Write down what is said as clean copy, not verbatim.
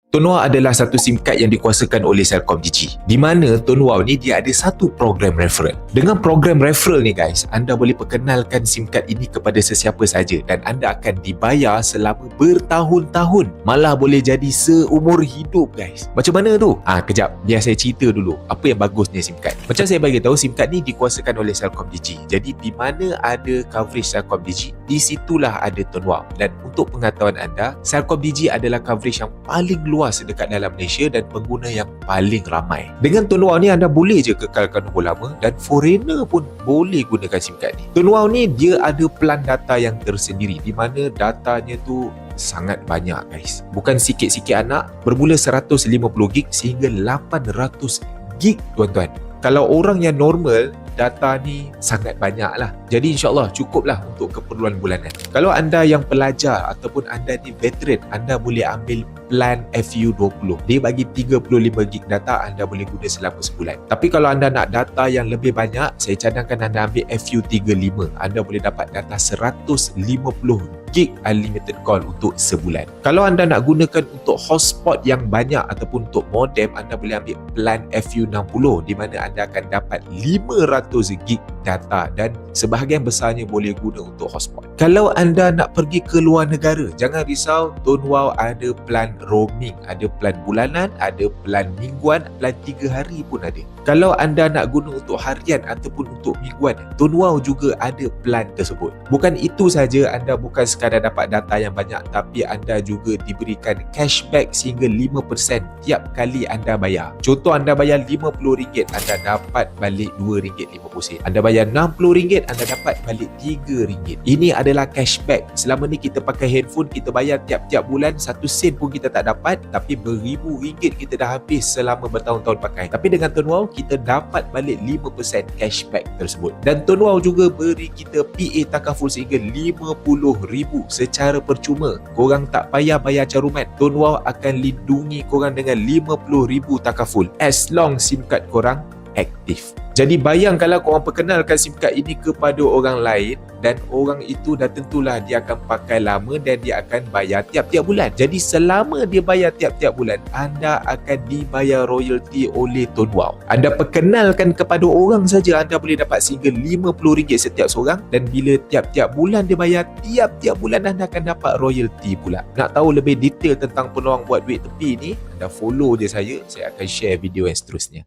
Tun Wow adalah satu SIM card yang dikuasakan oleh Celcom Digi. Di mana Tun Wow ni dia ada satu program referral. Dengan program referral ni guys, anda boleh perkenalkan SIM card ini kepada sesiapa saja dan anda akan dibayar selama bertahun-tahun. Malah boleh jadi seumur hidup guys. Macam mana tu? Kejap, biar saya cerita dulu apa yang bagusnya SIM card. Macam saya bagi tahu, SIM card ni dikuasakan oleh Celcom Digi. Jadi di mana ada coverage Celcom Digi, di situlah ada Tun Wow. Dan untuk pengetahuan anda, Celcom Digi adalah coverage yang paling luas dekat dalam Malaysia dan pengguna yang paling ramai. Dengan Tun Wow ni anda boleh je kekalkan nombor lama dan foreigner pun boleh gunakan SIM card ni. Tun Wow ni dia ada plan data yang tersendiri di mana datanya tu sangat banyak guys. Bukan sikit-sikit anak, bermula 150GB sehingga 800GB tuan-tuan. Kalau orang yang normal, data ni sangat banyak lah. Jadi insyaAllah cukup lah untuk keperluan bulanan. Kalau anda yang pelajar ataupun anda ni veteran, anda boleh ambil plan FU20. Dia bagi 35GB data, anda boleh guna selama sebulan. Tapi kalau anda nak data yang lebih banyak, saya cadangkan anda ambil FU35. Anda boleh dapat data 150GB unlimited call untuk sebulan. Kalau anda nak gunakan untuk hotspot yang banyak ataupun untuk modem, anda boleh ambil plan FU60 di mana anda akan dapat 500GB data dan sebahagian besarnya boleh guna untuk hotspot. Kalau anda nak pergi ke luar negara, jangan risau, Tun Wow ada plan roaming, ada plan bulanan, ada plan mingguan, plan 3 hari pun ada. Kalau anda nak guna untuk harian ataupun untuk mingguan, Tun Wow juga ada plan tersebut. Bukan itu saja, anda bukan sekadar dapat data yang banyak, tapi anda juga diberikan cashback sehingga 5% tiap kali anda bayar. Contoh, anda bayar RM50, anda dapat balik RM2.50. Anda bayar RM60, anda dapat balik RM3. Ini adalah cashback. Selama ni kita pakai handphone, kita bayar tiap-tiap bulan 1 sen pun kita tak dapat, tapi beribu ringgit kita dah habis selama bertahun-tahun pakai. Tapi dengan Tun Wow, kita dapat balik 5% cashback tersebut. Dan Tun Wow juga beri kita PA takaful sehingga RM50,000 secara percuma. Korang tak payah bayar caruman. Tun Wow akan lindungi korang dengan RM50,000 takaful as long SIM card korang aktif. Jadi bayang kalau korang perkenalkan SIM card ini kepada orang lain dan orang itu dah tentulah dia akan pakai lama dan dia akan bayar tiap-tiap bulan. Jadi selama dia bayar tiap-tiap bulan, anda akan dibayar royalty oleh Tun Wow. Anda perkenalkan kepada orang saja, anda boleh dapat sehingga RM50 setiap seorang, dan bila tiap-tiap bulan dia bayar, tiap-tiap bulan anda akan dapat royalty pula. Nak tahu lebih detail tentang peluang buat duit tepi ni, anda follow je saya akan share video yang seterusnya.